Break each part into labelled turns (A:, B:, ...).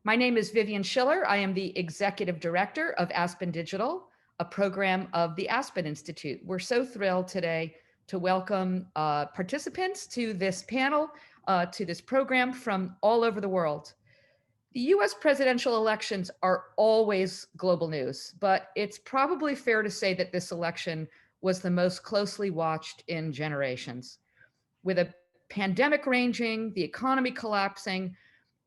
A: My name is Vivian Schiller. I am the Executive Director of Aspen Digital, a program of the Aspen Institute. We're so thrilled today to welcome participants to this panel, to this program from all over the world. The US presidential elections are always global news, but it's probably fair to say that this election was the most closely watched in generations. With a pandemic raging, the economy collapsing,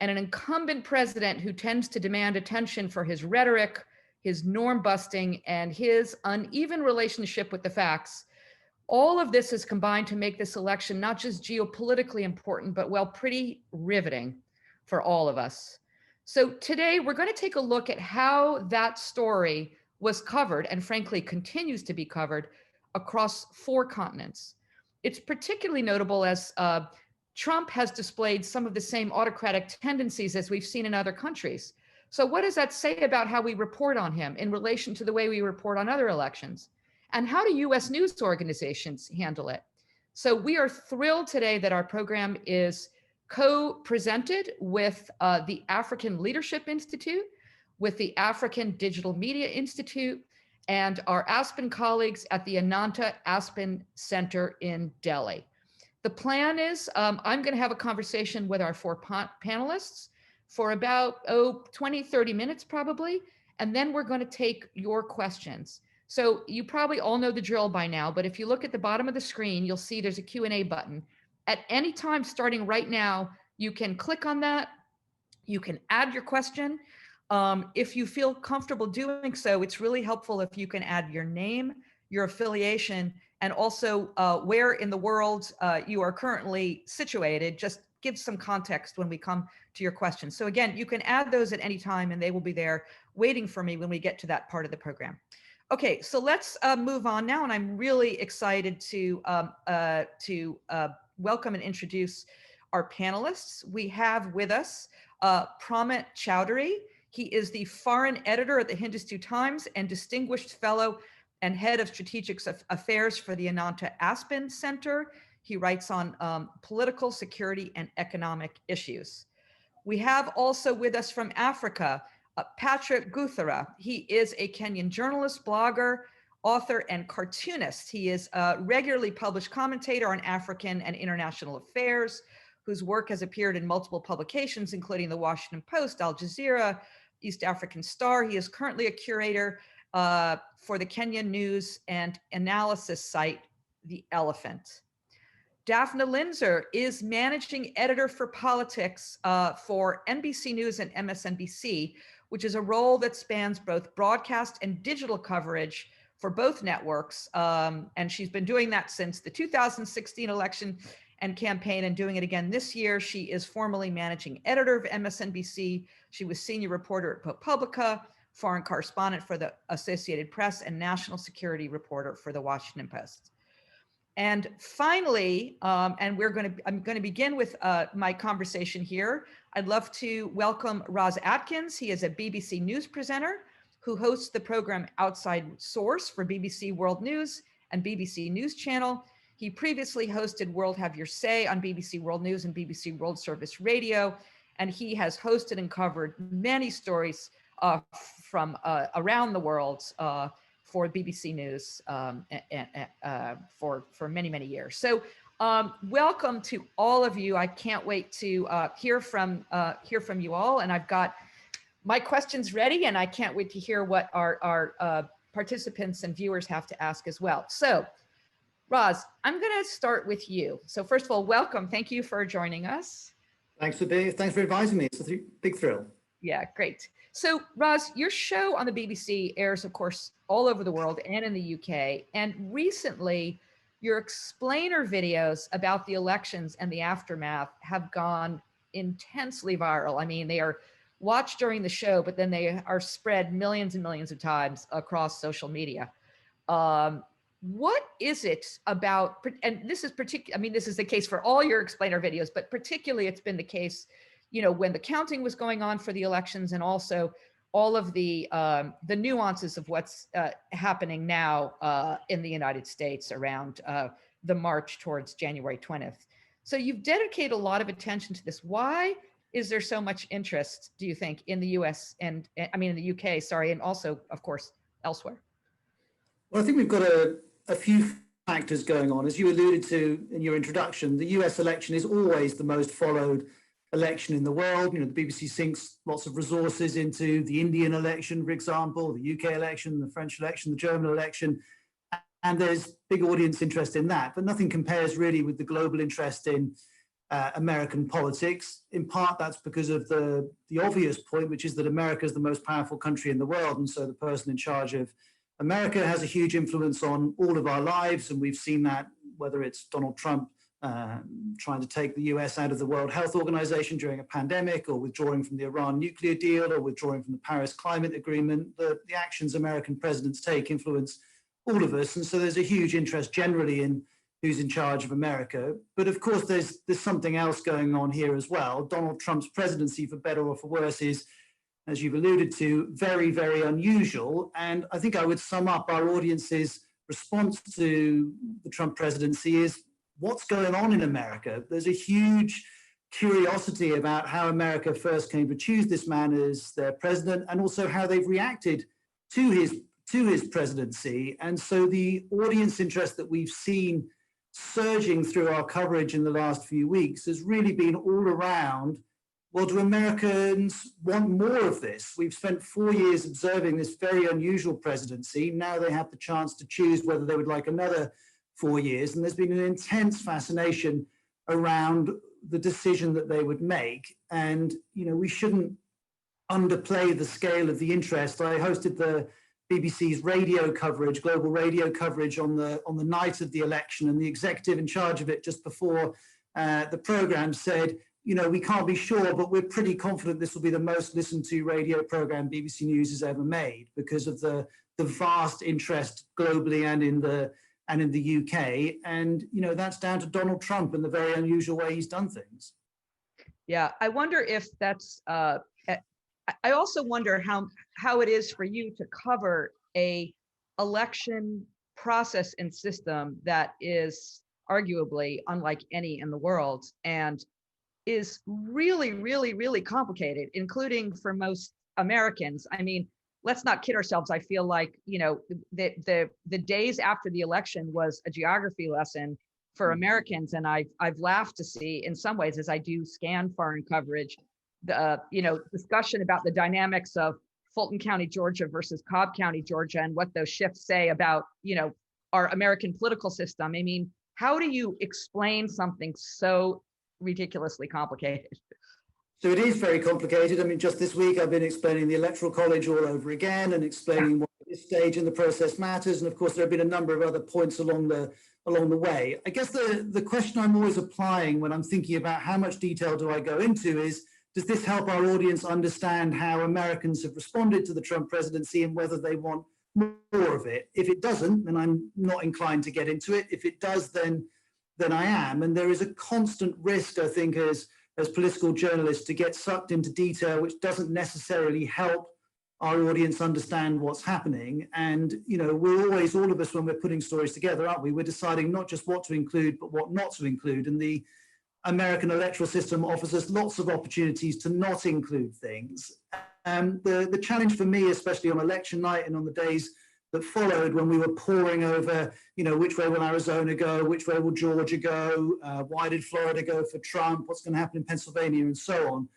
A: and an incumbent president who tends to demand attention for his rhetoric, his norm busting, and his uneven relationship with the facts, all of this is combined to make this election not just geopolitically important, but well, pretty riveting for all of us. So today we're going to take a look at how that story was covered, and frankly continues to be covered, across 4 continents. It's particularly notable as Trump has displayed some of the same autocratic tendencies as we've seen in other countries. So what does that say about how we report on him in relation to the way we report on other elections? And how do US news organizations handle it? So we are thrilled today that our program is co-presented with the African Leadership Institute, with the African Digital Media Institute, and our Aspen colleagues at the Ananta Aspen Center in Delhi. The plan is I'm going to have a conversation with our 4 panelists for about 20, 30 minutes probably, and then we're going to take your questions. So you probably all know the drill by now, but if you look at the bottom of the screen, you'll see there's a Q&A button. At any time starting right now, you can click on that. You can add your question. If you feel comfortable doing so, it's really helpful if you can add your name, your affiliation, and also where in the world you are currently situated. Just give some context when we come to your questions. So again, you can add those at any time and they will be there waiting for me when we get to that part of the program. Okay, so let's move on now, and I'm really excited to welcome and introduce our panelists. We have with us Pramit Chaudhuri. He is the foreign editor at the Hindustan Times and distinguished fellow and head of strategic affairs for the Ananta Aspen Center. He writes on political, security, and economic issues. We have also with us from Africa, Patrick Gathara. He is a Kenyan journalist, blogger, author, and cartoonist. He is a regularly published commentator on African and international affairs, whose work has appeared in multiple publications, including the Washington Post, Al Jazeera, East African Star. He is currently a curator for the Kenyan news and analysis site, The Elephant. Dafna Linzer is managing editor for politics for NBC News and MSNBC, which is a role that spans both broadcast and digital coverage for both networks. And she's been doing that since the 2016 election and campaign, and doing it again this year. She is formerly managing editor of MSNBC. She was senior reporter at ProPublica, foreign correspondent for the Associated Press, and national security reporter for the Washington Post. And finally, I'm going to begin with my conversation here. I'd love to welcome Roz Atkins. He is a BBC News presenter who hosts the program Outside Source for BBC World News and BBC News Channel. He previously hosted World Have Your Say on BBC World News and BBC World Service Radio, and he has hosted and covered many stories from around the world for BBC News for many, many years. So welcome to all of you. I can't wait to hear from you all, and I've got my questions ready, and I can't wait to hear what our participants and viewers have to ask as well. So Roz, I'm going to start with you. So first of all, welcome. Thank you for joining us.
B: Thanks for inviting me. It's a big thrill.
A: Yeah, great. So Roz, your show on the BBC airs, of course, all over the world and in the UK. And recently, your explainer videos about the elections and the aftermath have gone intensely viral. I mean, they are watched during the show, but then they are spread millions and millions of times across social media. What is it about, and this is particular, I mean, this is the case for all your explainer videos, but particularly it's been the case, you know, when the counting was going on for the elections, and also all of the nuances of what's happening now in the United States around the march towards January 20th. So you've dedicated a lot of attention to this. Why is there so much interest, do you think, in the US and I mean, in the UK, sorry, and also, of course, elsewhere?
B: Well, I think we've got a few factors going on. As you alluded to in your introduction, the US election is always the most followed election in the world. You know, the BBC sinks lots of resources into the Indian election, for example, the UK election, the French election, the German election, and there's big audience interest in that. But nothing compares really with the global interest in American politics. In part, that's because of the obvious point, which is that America is the most powerful country in the world. And so the person in charge of America has a huge influence on all of our lives. And we've seen that, whether it's Donald Trump trying to take the US out of the World Health Organization during a pandemic, or withdrawing from the Iran nuclear deal, or withdrawing from the Paris Climate Agreement. The actions American presidents take influence all of us. And so there's a huge interest generally in who's in charge of America. But of course, there's something else going on here as well. Donald Trump's presidency, for better or for worse, is, as you've alluded to, very, very unusual. And I think I would sum up our audience's response to the Trump presidency is what's going on in America. There's a huge curiosity about how America first came to choose this man as their president, and also how they've reacted to his presidency. And so the audience interest that we've seen surging through our coverage in the last few weeks has really been all around, well, do Americans want more of this? We've spent 4 years observing this very unusual presidency. Now they have the chance to choose whether they would like another 4 years. And there's been an intense fascination around the decision that they would make. And, you know, we shouldn't underplay the scale of the interest. I hosted the BBC's radio coverage, global radio coverage on the night of the election, and the executive in charge of it just before the program said, you know, we can't be sure, but we're pretty confident this will be the most listened to radio program BBC News has ever made, because of the vast interest globally and in the UK. And, you know, that's down to Donald Trump and the very unusual way he's done things.
A: Yeah, I wonder if that's I also wonder how it is for you to cover a election process and system that is arguably unlike any in the world, and is really, really, really complicated, including for most Americans. I mean, let's not kid ourselves. I feel like, you know, the days after the election was a geography lesson for Americans, and I've laughed to see, in some ways, as I do scan foreign coverage, the discussion about the dynamics of Fulton County, Georgia versus Cobb County, Georgia, and what those shifts say about, you know, our American political system. I mean, how do you explain something so ridiculously complicated?
B: So it is very complicated. I mean, just this week, I've been explaining the Electoral College all over again, and explaining what this stage in the process matters. And of course, there have been a number of other points along the way. I guess the question I'm always applying when I'm thinking about how much detail do I go into is, does this help our audience understand how Americans have responded to the Trump presidency and whether they want more of it? If it doesn't, then I'm not inclined to get into it. If it does, then I am. And there is a constant risk, I think, as political journalists, to get sucked into detail which doesn't necessarily help our audience understand what's happening. And, you know, we're always, all of us, when we're putting stories together, aren't we? We're deciding not just what to include, but what not to include. And the American electoral system offers us lots of opportunities to not include things. The challenge for me, especially on election night and on the days that followed, when we were poring over, you know, which way will Arizona go, which way will Georgia go, why did Florida go for Trump, what's going to happen in Pennsylvania, and so on,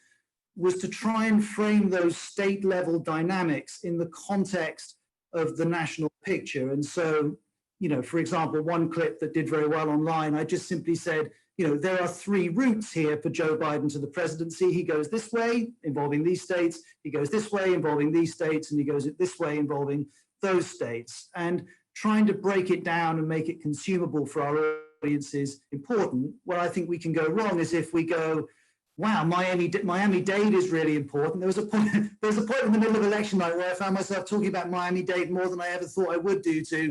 B: was to try and frame those state level dynamics in the context of the national picture. And so, you know, for example, one clip that did very well online, I just simply said, you know, there are three routes here for Joe Biden to the presidency. He goes this way, involving these states. He goes this way, involving these states. And he goes this way, involving those states. And trying to break it down and make it consumable for our audience is important. Where I think we can go wrong is if we go, wow, Miami-Dade is really important. There was a point in the middle of election night where I found myself talking about Miami-Dade more than I ever thought I would do to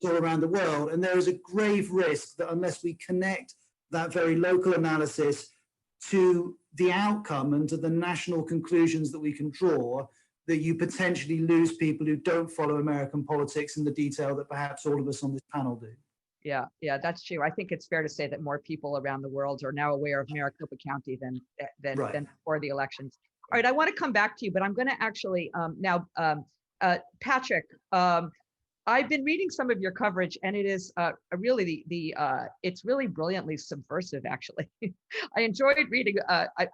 B: all around the world. And there is a grave risk that unless we connect that very local analysis to the outcome and to the national conclusions that we can draw, that you potentially lose people who don't follow American politics in the detail that perhaps all of us on this panel do.
A: yeah, that's true. I think it's fair to say that more people around the world are now aware of Maricopa County
B: Right.
A: than before the elections. All right, I want to come back to you, but I'm going to actually now, Patrick. I've been reading some of your coverage, and it is really it's really brilliantly subversive. Actually, I enjoyed reading.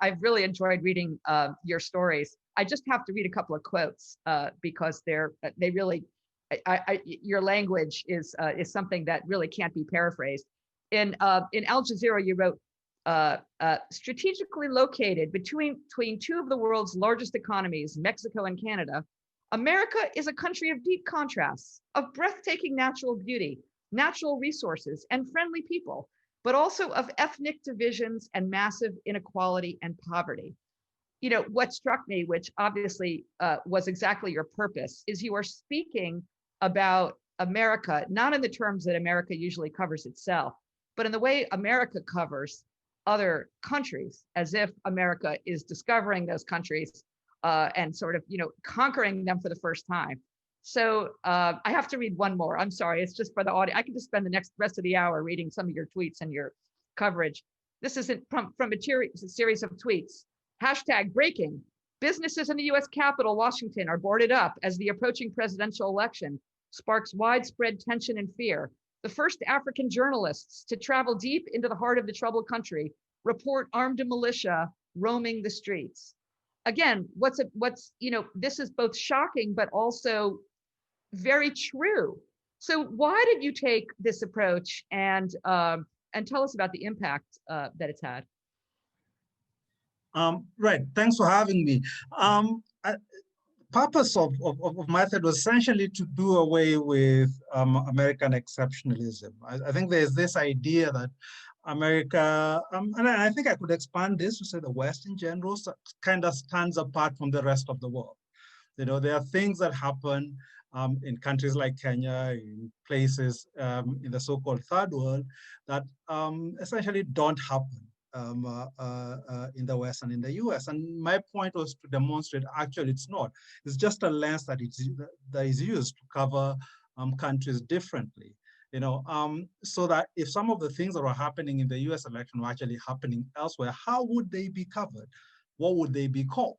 A: I've really enjoyed reading your stories. I just have to read a couple of quotes because they really. Your language is something that really can't be paraphrased. In Al Jazeera, you wrote, strategically located between two of the world's largest economies, Mexico and Canada, America is a country of deep contrasts, of breathtaking natural beauty, natural resources, and friendly people, but also of ethnic divisions and massive inequality and poverty. You know, what struck me, which obviously was exactly your purpose, is you are speaking about America, not in the terms that America usually covers itself, but in the way America covers other countries, as if America is discovering those countries and sort of, conquering them for the first time. So I have to read one more. I'm sorry. It's just for the audience. I can just spend the rest of the hour reading some of your tweets and your coverage. This is from a series of tweets. Hashtag breaking. Businesses in the US Capitol, Washington, are boarded up as the approaching presidential election sparks widespread tension and fear. The first African journalists to travel deep into the heart of the troubled country report armed militia roaming the streets. Again, this is both shocking, but also very true. So why did you take this approach, and tell us about the impact that it's had?
C: Right. Thanks for having me. Purpose of method was essentially to do away with American exceptionalism. I think there's this idea that America, and I think I could expand this to say the West in general, kind of stands apart from the rest of the world. You know, there are things that happen in countries like Kenya, in places in the so-called third world that essentially don't happen in the West and in the US. And my point was to demonstrate, actually, it's not. It's just a lens that is used to cover countries differently. So that if some of the things that were happening in the US election were actually happening elsewhere, how would they be covered? What would they be called?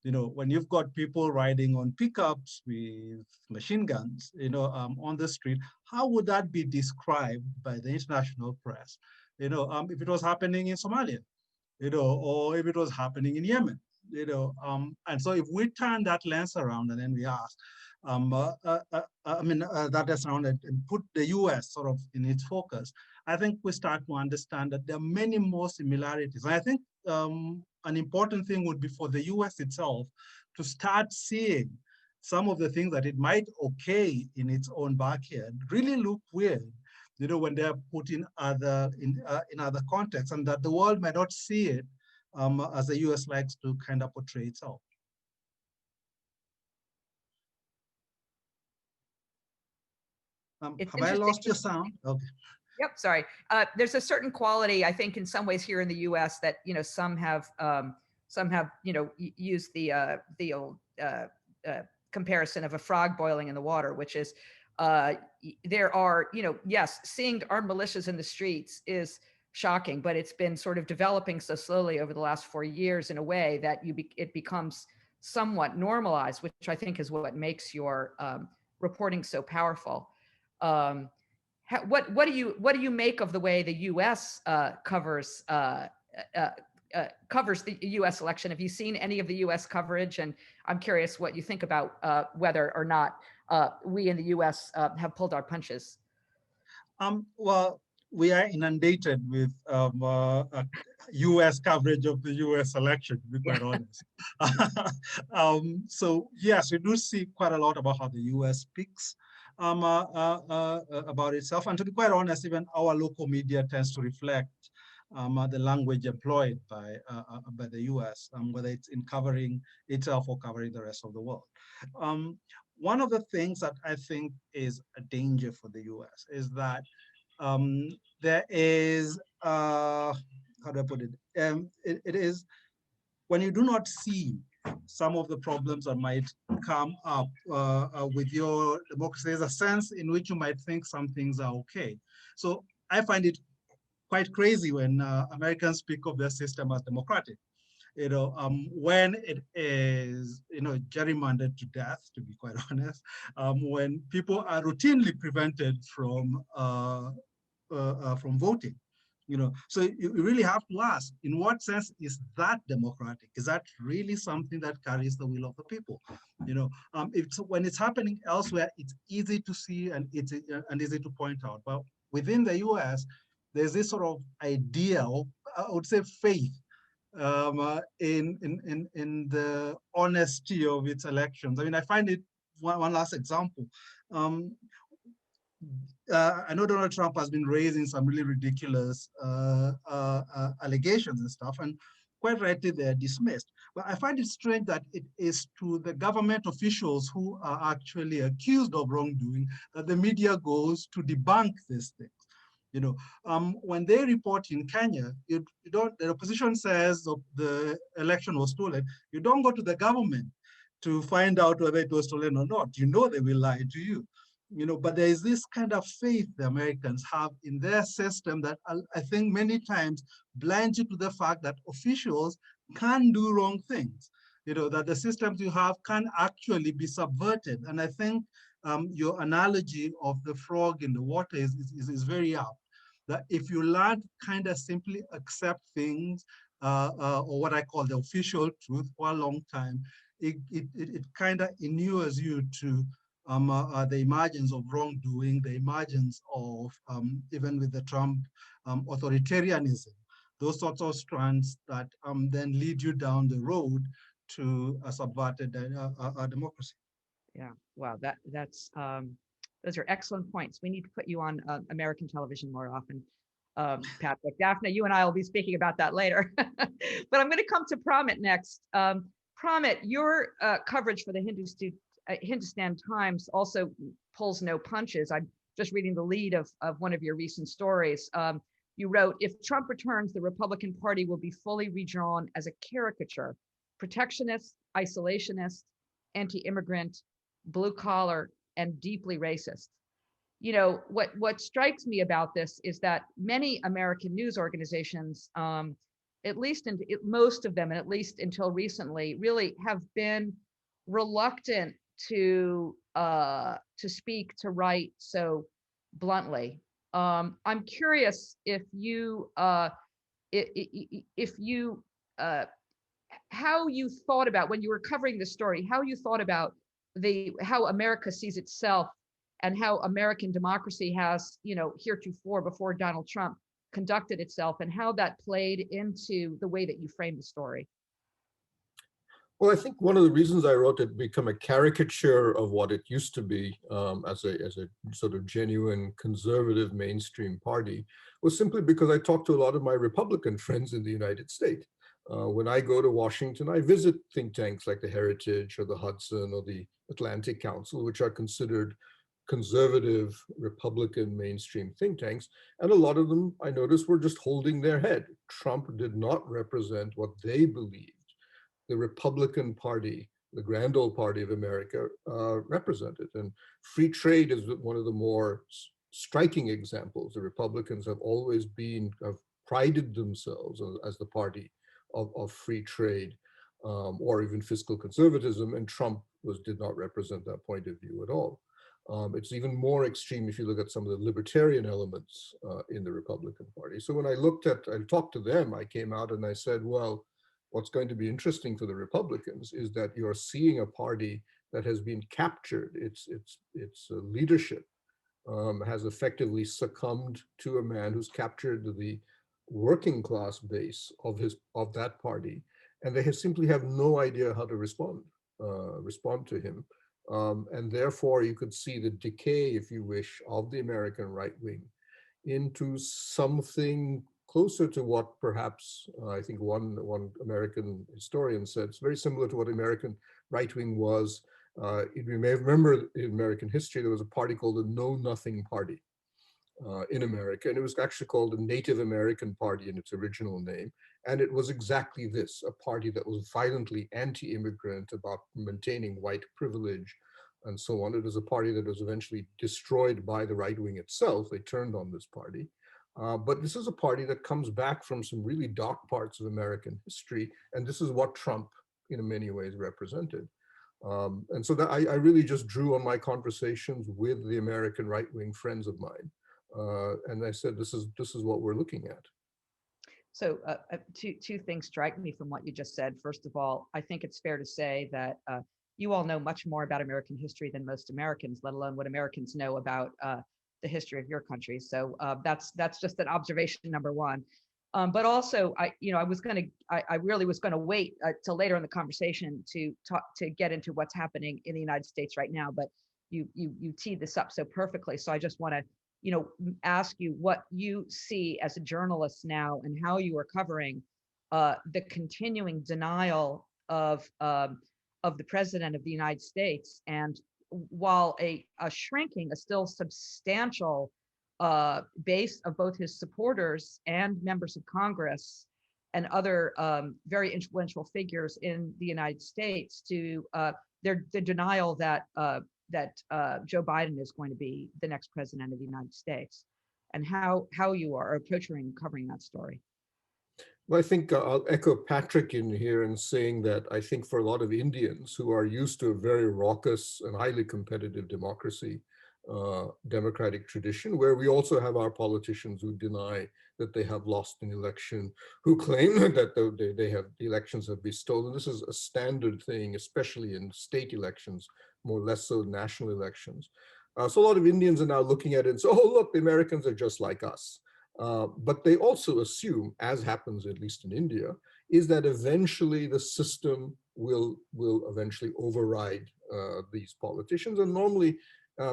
C: When you've got people riding on pickups with machine guns, on the street, how would that be described by the international press? If it was happening in Somalia, or if it was happening in Yemen, and so if we turn that lens around and then we ask, that lens around and put the US sort of in its focus, I think we start to understand that there are many more similarities. And I think an important thing would be for the US itself to start seeing some of the things that it might okay in its own backyard really look weird, when they're put in other contexts, and that the world might not see it as the US likes to kind of portray itself. Have I lost your sound? Okay.
A: Yep, sorry. There's a certain quality, I think, in some ways here in the U.S. that some have used the old comparison of a frog boiling in the water, which is there are yes, seeing armed militias in the streets is shocking, but it's been sort of developing so slowly over the last 4 years in a way that it becomes somewhat normalized, which I think is what makes your reporting so powerful. What do you make of the way the U.S. covers the U.S. election? Have you seen any of the U.S. coverage? And I'm curious what you think about whether or not we in the U.S. Have pulled our punches.
C: Well, we are inundated with U.S. coverage of the U.S. election, to be quite honest. So yes, we do see quite a lot about how the U.S. speaks about itself. And to be quite honest, even our local media tends to reflect the language employed by the US, whether it's in covering itself or covering the rest of the world. One of the things that I think is a danger for the US is that there is, how do I put it? It is when you do not see some of the problems that might come up with your democracy. There's a sense in which you might think some things are okay. So I find it quite crazy when Americans speak of their system as democratic. When it is, gerrymandered to death, to be quite honest, when people are routinely prevented from voting. So you really have to ask, in what sense is that democratic? Is that really something that carries the will of the people? When it's happening elsewhere, it's easy to see and easy to point out. But within the US, there's this sort of idea of, I would say, faith in the honesty of its elections. I mean, I find it one last example. I know Donald Trump has been raising some really ridiculous allegations and stuff, and quite rightly they're dismissed. But I find it strange that it is to the government officials who are actually accused of wrongdoing that the media goes to debunk these things. When they report in Kenya, the opposition says the election was stolen. You don't go to the government to find out whether it was stolen or not. They will lie to you. But there is this kind of faith the Americans have in their system that I think many times blinds you to the fact that officials can do wrong things, that the systems you have can actually be subverted. And I think your analogy of the frog in the water is very apt. That if you learn to kind of simply accept things or what I call the official truth for a long time, it kind of inures you to the emergence of wrongdoing, the emergence of, even with the Trump authoritarianism, those sorts of strands that then lead you down the road to a subverted democracy.
A: Yeah, wow, that's those are excellent points. We need to put you on American television more often, Patrick. Dafna, you and I will be speaking about that later. But I'm going to come to Pramit next. Pramit, your coverage for the Hindustan Times also pulls no punches. I'm just reading the lead of one of your recent stories. You wrote, if Trump returns, the Republican Party will be fully redrawn as a caricature, protectionist, isolationist, anti-immigrant, blue collar, and deeply racist. What strikes me about this is that many American news organizations, at least most of them, and at least until recently, really have been reluctant to speak, to write so bluntly. I'm curious if you how you thought about, when you were covering the story, how you thought about how America sees itself and how American democracy has, heretofore, before Donald Trump, conducted itself, and how that played into the way that you framed the story.
D: Well, I think one of the reasons I wrote it become a caricature of what it used to be as a sort of genuine conservative mainstream party was simply because I talked to a lot of my Republican friends in the United States. When I go to Washington, I visit think tanks like the Heritage or the Hudson or the Atlantic Council, which are considered conservative Republican mainstream think tanks. And a lot of them, I noticed, were just holding their head. Trump did not represent what they believed the Republican Party, the grand old party of America, represented. And free trade is one of the more striking examples. The Republicans have always have prided themselves as the party of free trade or even fiscal conservatism, and Trump did not represent that point of view at all. It's even more extreme if you look at some of the libertarian elements in the Republican Party. So when I talked to them, I came out and I said, well, what's going to be interesting for the Republicans is that you're seeing a party that has been captured. Its leadership has effectively succumbed to a man who's captured the working class base of that party, and they simply have no idea how to respond to him. And therefore, you could see the decay, if you wish, of the American right wing into something closer to what perhaps I think one American historian said. It's very similar to what American right wing was. You may remember in American history, there was a party called the Know Nothing Party. in America, and it was actually called the Native American Party in its original name. And it was exactly this, a party that was violently anti-immigrant, about maintaining white privilege and so on. It was a party that was eventually destroyed by the right wing itself. They turned on this party. But this is a party that comes back from some really dark parts of American history, and this is what Trump, in many ways, represented. And so that I really just drew on my conversations with the American right-wing friends of mine. And I said, this is what we're looking at.
A: So two things strike me from what you just said. First of all, I think it's fair to say that you all know much more about American history than most Americans, let alone what Americans know about the history of your country. So that's just an observation number one. But also, I really was going to wait till later in the conversation to get into what's happening in the United States right now. But you teed this up so perfectly. So I just want to ask you what you see as a journalist now and how you are covering the continuing denial of the president of the United States. And while a shrinking, a still substantial base of both his supporters and members of Congress and other very influential figures in the United States to the denial that Joe Biden is going to be the next president of the United States, and how you are approaching covering that story.
D: Well, I think I'll echo Patrick in here in saying that I think for a lot of Indians who are used to a very raucous and highly competitive democracy, democratic tradition, where we also have our politicians who deny that they have lost an election, who claim that the elections have been stolen. This is a standard thing, especially in state elections, more or less so national elections. So a lot of Indians are now looking at it and say, oh, look, the Americans are just like us. But they also assume, as happens at least in India, is that eventually the system will eventually override these politicians. And normally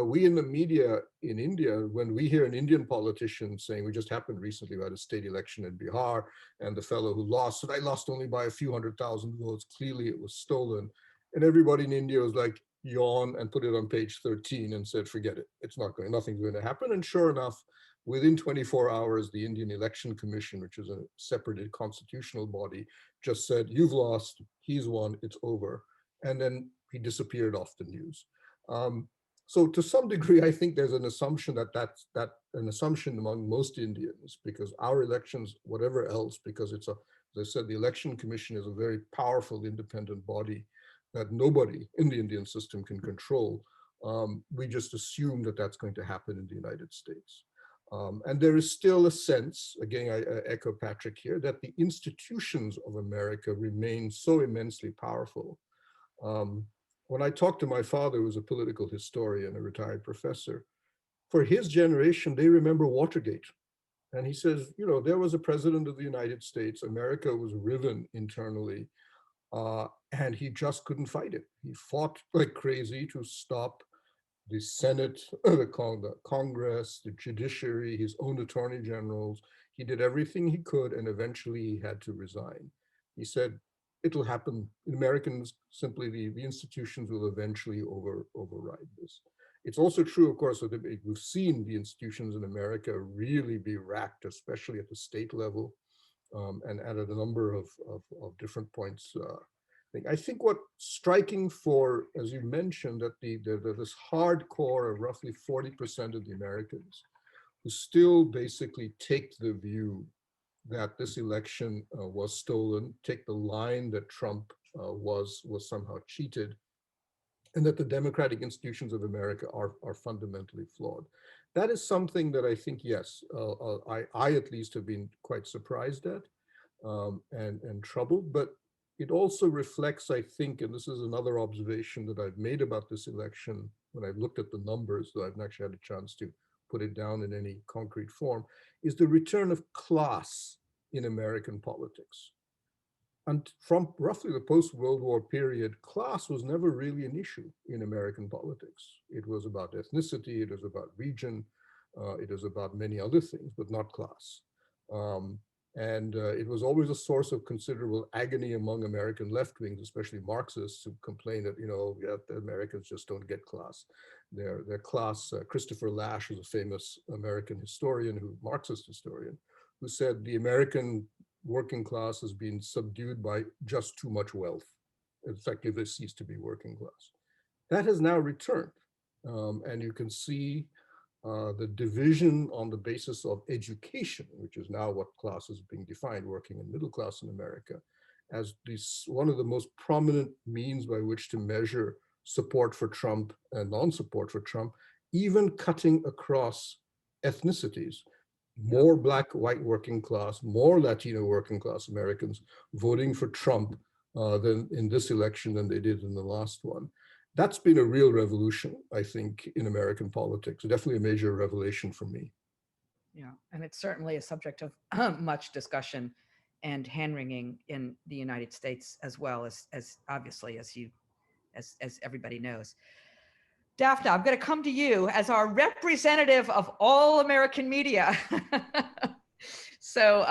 D: we in the media in India, when we hear an Indian politician saying, we just happened recently, we had a state election in Bihar, and the fellow who lost, so I lost only by a few 100,000 votes, clearly it was stolen. And everybody in India was like, yawn and put it on page 13 and said, forget it, nothing's going to happen. And sure enough, within 24 hours, the Indian Election Commission, which is a separate constitutional body, just said, you've lost, he's won, it's over. And then he disappeared off the news. So to some degree, I think there's an assumption that's an assumption among most Indians, because our elections, whatever else, because it's as I said, the Election Commission is a very powerful independent body that nobody in the Indian system can control. We just assume that that's going to happen in the United States. And there is still a sense, again, I echo Patrick here, that the institutions of America remain so immensely powerful. When I talked to my father, who was a political historian, a retired professor, for his generation, they remember Watergate. And he says, there was a president of the United States, America was riven internally, and he just couldn't fight it. He fought like crazy to stop the Senate, the Congress, the judiciary, his own attorney generals. He did everything he could, and eventually he had to resign. He said, it'll happen. Americans, simply the institutions will eventually override this. It's also true, of course, that we've seen the institutions in America really be racked, especially at the state level, and at a number of different points. I think what's striking for, as you mentioned, that this hardcore of roughly 40% of the Americans who still basically take the view that this election was stolen, take the line that Trump was somehow cheated, and that the democratic institutions of America are fundamentally flawed. That is something that I think, yes, I at least have been quite surprised at and troubled, but it also reflects, I think, and this is another observation that I've made about this election when I've looked at the numbers, though I haven't actually had a chance to put it down in any concrete form, is the return of class in American politics. And from roughly the post-World War period, class was never really an issue in American politics. It was about ethnicity, it was about region, it was about many other things, but not class. And it was always a source of considerable agony among American left wings, especially Marxists, who complain that, the Americans just don't get class. their class. Christopher Lasch is a famous American historian, Marxist historian, who said the American working class has been subdued by just too much wealth. Effectively, ceased to be working class. That has now returned, and you can see the division on the basis of education, which is now what class is being defined, working and middle class in America, as one of the most prominent means by which to measure support for Trump and non-support for Trump, even cutting across ethnicities. More Black, white working class, more Latino working class Americans voting for Trump than in this election than they did in the last one. That's been a real revolution, I think, in American politics. Definitely a major revelation for me.
A: Yeah, and it's certainly a subject of much discussion and hand-wringing in the United States, as well as obviously, as everybody knows. Dafna, I'm going to come to you as our representative of all American media. So,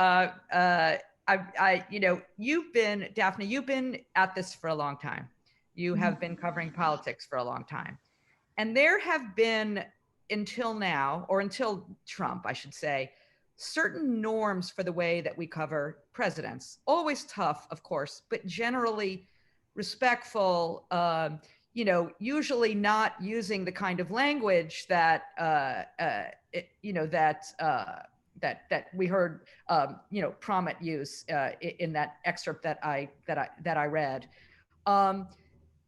A: Dafna, you've been at this for a long time. You have been covering politics for a long time. And there have been, until now, or until Trump, I should say, certain norms for the way that we cover presidents. Always tough, of course, but generally respectful, usually not using the kind of language that, that we heard, Pramit use in that excerpt that I read.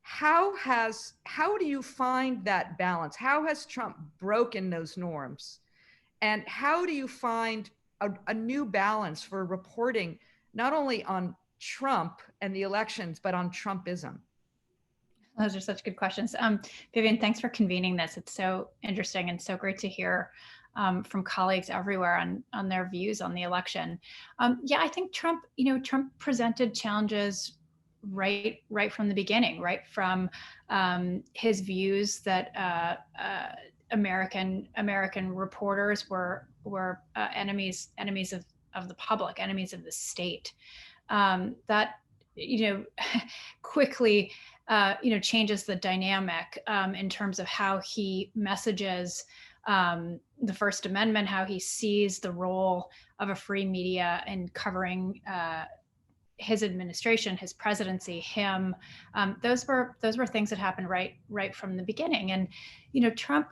A: How do you find that balance? How has Trump broken those norms? And how do you find a new balance for reporting not only on Trump and the elections, but on Trumpism?
E: Those are such good questions. Vivian, thanks for convening this. It's so interesting and so great to hear from colleagues everywhere on their views on the election. Yeah, I think Trump presented challenges right from the beginning, right from his views that American reporters were enemies of the public, enemies of the state. That quickly changes the dynamic in terms of how he messages the First Amendment, how he sees the role of a free media in covering his administration, his presidency, him. Those were things that happened right from the beginning. And Trump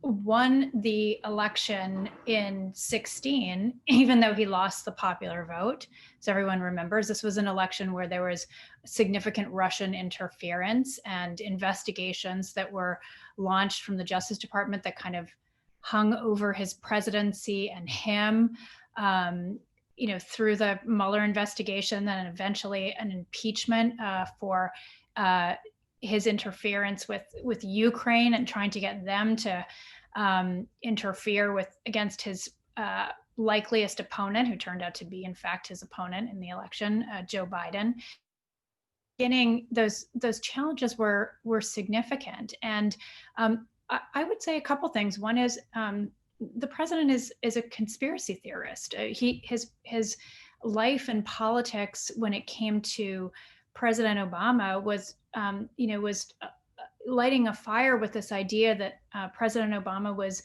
E: won the election in 2016, even though he lost the popular vote. As everyone remembers, this was an election where there was significant Russian interference and investigations that were launched from the Justice Department that kind of hung over his presidency and him, through the Mueller investigation, then eventually an impeachment for his interference with Ukraine and trying to get them to interfere against his likeliest opponent, who turned out to be, in fact, his opponent in the election, Joe Biden. Beginning, those challenges were significant, and I would say a couple things. One is the president is a conspiracy theorist. His life and politics when it came to President Obama was lighting a fire with this idea that President Obama was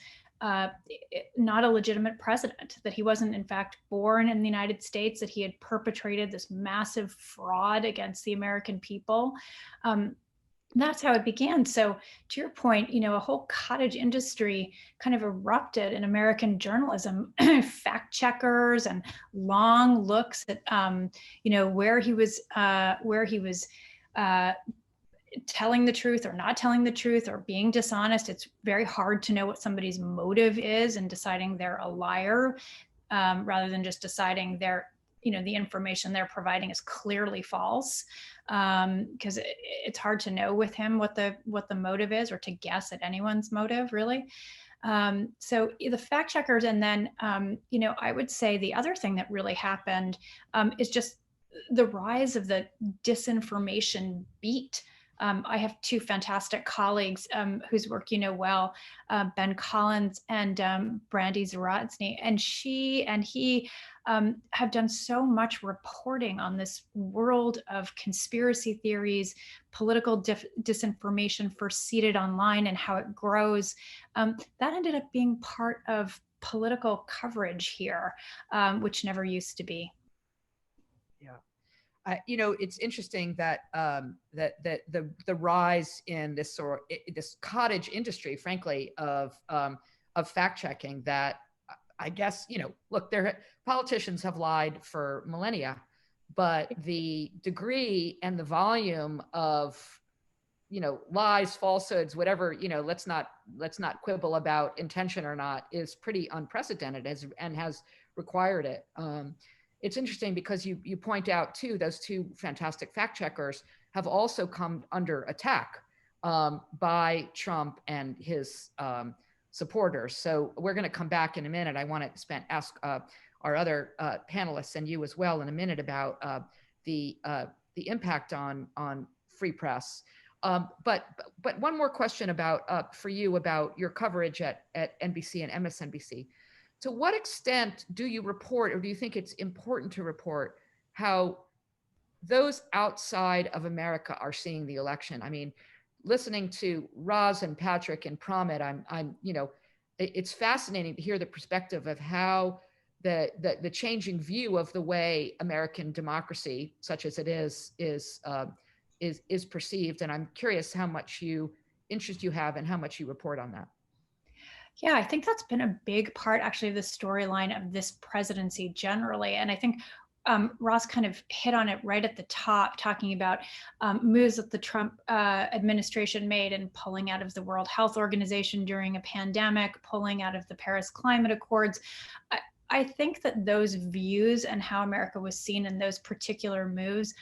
E: not a legitimate president, that he wasn't in fact born in the United States, that he had perpetrated this massive fraud against the American people. That's how it began. So to your point, a whole cottage industry kind of erupted in American journalism, fact checkers and long looks at, where he was telling the truth or not telling the truth or being dishonest. It's very hard to know what somebody's motive is in deciding they're a liar, rather than just deciding the information they're providing is clearly false, because it's hard to know with him what the motive is, or to guess at anyone's motive, really. So the fact checkers, and then I would say the other thing that really happened is just the rise of the disinformation beat. I have two fantastic colleagues whose work you know well, Ben Collins and Brandy Zaratsny, and she and he have done so much reporting on this world of conspiracy theories, political disinformation first seeded online and how it grows. That ended up being part of political coverage here, which never used to be.
A: Yeah. It's interesting that the rise in this this cottage industry, frankly, of fact checking. That I guess look, politicians have lied for millennia, but the degree and the volume of lies, falsehoods, whatever, let's not quibble about intention or not, is pretty unprecedented and has required it. It's interesting because you point out too, those two fantastic fact checkers have also come under attack by Trump and his supporters. So we're going to come back in a minute. I want to ask our other panelists and you as well in a minute about the impact on free press. But one more question about for you about your coverage at NBC and MSNBC. To what extent do you report, or do you think it's important to report, how those outside of America are seeing the election? I mean, listening to Roz and Patrick and Pramit, I'm it's fascinating to hear the perspective of how the changing view of the way American democracy, such as it is perceived. And I'm curious how much interest you have and how much you report on that.
E: Yeah, I think that's been a big part actually of the storyline of this presidency generally. And I think Ross kind of hit on it right at the top, talking about moves that the Trump administration made in pulling out of the World Health Organization during a pandemic, pulling out of the Paris Climate Accords. I think that those views and how America was seen in those particular moves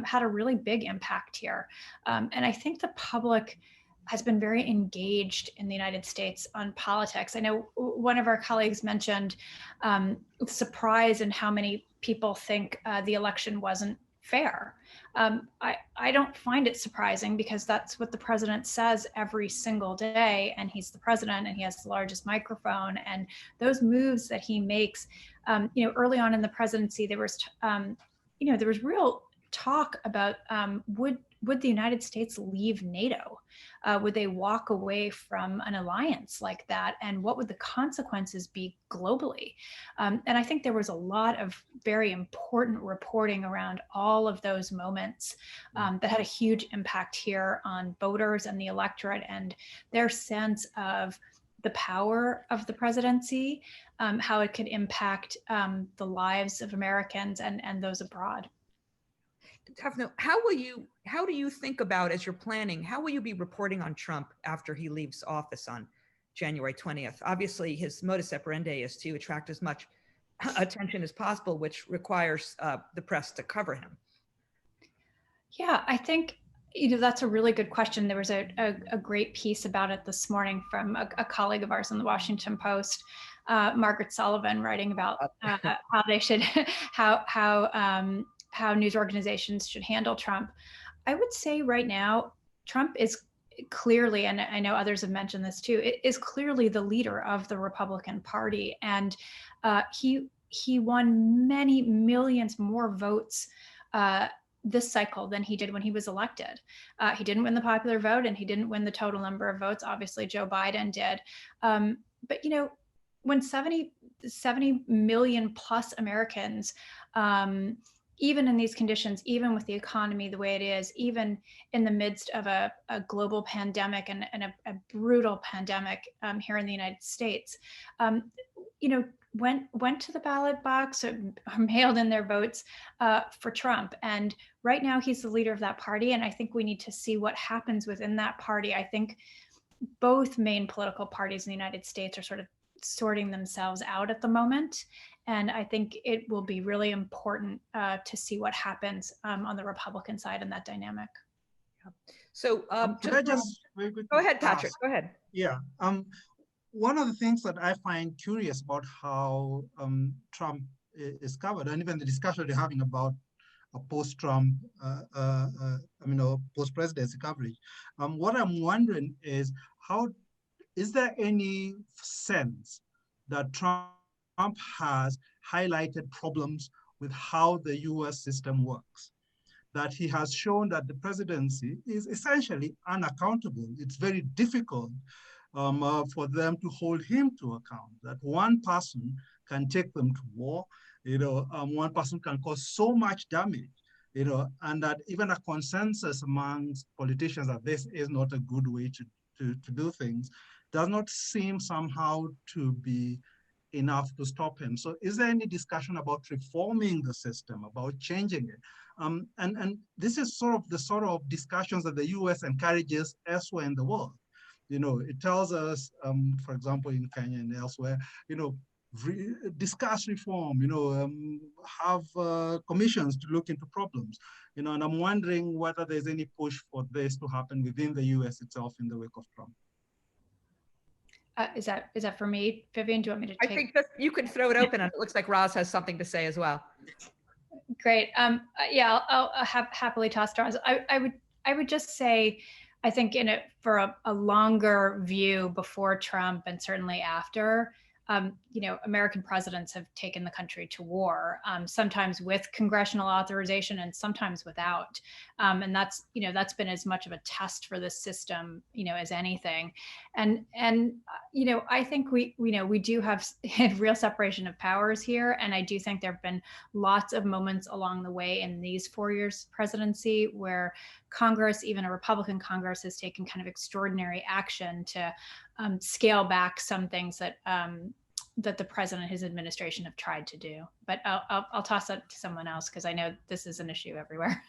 E: had a really big impact here. And I think the public has been very engaged in the United States on politics. I know one of our colleagues mentioned surprise in how many people think the election wasn't fair. I don't find it surprising because that's what the president says every single day, and he's the president and he has the largest microphone. And those moves that he makes, early on in the presidency, there was real talk about would the United States leave NATO? Would they walk away from an alliance like that? And what would the consequences be globally? And I think there was a lot of very important reporting around all of those moments that had a huge impact here on voters and the electorate and their sense of the power of the presidency, how it could impact the lives of Americans and those abroad.
A: Dafna, how do you think about, as you're planning, how will you be reporting on Trump after he leaves office on January 20th? Obviously, his modus operandi is to attract as much attention as possible, which requires the press to cover him.
E: Yeah, I think that's a really good question. There was a great piece about it this morning from a colleague of ours in the Washington Post, Margaret Sullivan, writing about how they should how news organizations should handle Trump. I would say right now, Trump is clearly, and I know others have mentioned this too, it is clearly the leader of the Republican Party. And he won many millions more votes this cycle than he did when he was elected. He didn't win the popular vote and he didn't win the total number of votes. Obviously, Joe Biden did. But when 70 million plus Americans, even in these conditions, even with the economy the way it is, even in the midst of a global pandemic and a brutal pandemic here in the United States, went to the ballot box or mailed in their votes for Trump. And right now he's the leader of that party. And I think we need to see what happens within that party. I think both main political parties in the United States are sort of sorting themselves out at the moment. And I think it will be really important to see what happens on the Republican side in that dynamic.
A: So
C: could I just very quickly
A: go ahead, Patrick,
C: ask?
A: Go ahead.
C: Yeah. One of the things that I find curious about how Trump is covered, and even the discussion we're having about a post-Trump, post-presidency coverage, what I'm wondering is is there any sense that Trump has highlighted problems with how the US system works. That he has shown that the presidency is essentially unaccountable. It's very difficult for them to hold him to account, that one person can take them to war, one person can cause so much damage, and that even a consensus amongst politicians that this is not a good way to do things does not seem somehow to be enough to stop him. So is there any discussion about reforming the system, about changing it? And this is the sort of discussions that the US encourages elsewhere in the world. It tells us, for example, in Kenya and elsewhere, discuss reform, have commissions to look into problems, and I'm wondering whether there's any push for this to happen within the US itself in the wake of Trump.
E: Is that for me, Vivian? Do you want me to take?
A: I think that you can throw it open, and it looks like Roz has something to say as well.
E: Great. Yeah, I'll happily toss to Roz. I would just say, I think for a longer view before Trump and certainly after, American presidents have taken the country to war, sometimes with congressional authorization and sometimes without. And that's been as much of a test for this system, as anything. And I think we do have real separation of powers here. And I do think there have been lots of moments along the way in these 4 years presidency where Congress, even a Republican Congress, has taken kind of extraordinary action to scale back some things that the president and his administration have tried to do. But I'll toss that to someone else because I know this is an issue everywhere.